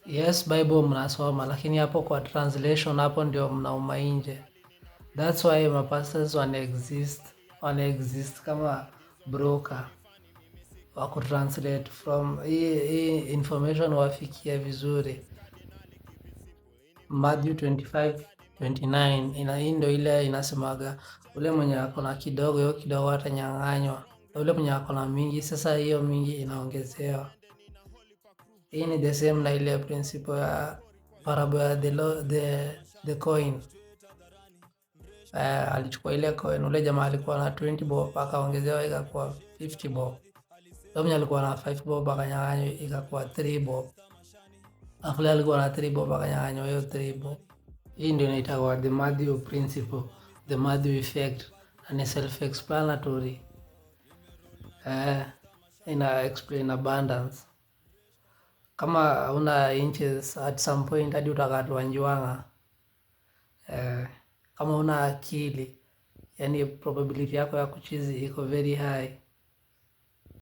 Yes, Bible mnasoma, lakini hapo kwa translation hapo ndio mnauma nje. That's why mapastors wana exist kama broker wa kutranslate from hii information wafikie vizuri. Matthew 25:29 hii ndio ile inasemaga ule mwenye ako na kidogo, hiyo kidogo atanyang'anywa, ule mwenye ako na mingi, sasa hiyo mingi inaongezewa. Hii ni the same na ile principle ya parable ya the coin. Alichukua ile coin, ule jamaa alikuwa na 20 bob akaongezewa ikakuwa 50 bob. Mwenye alikuwa na 5 bob akanyang'anywa ikakuwa 3 bob. Afule alikuwa na 3 bob akanyang'anywa hiyo 3 bob. Hii ndio inaitwa the Matthew principle, the Matthew effect, and ni self-explanatory. Ina explain abundance. Kama una inches at some point hadi utakatwa njiwanga. Kama una akili, yani probability yako ya kuchizi iko very high.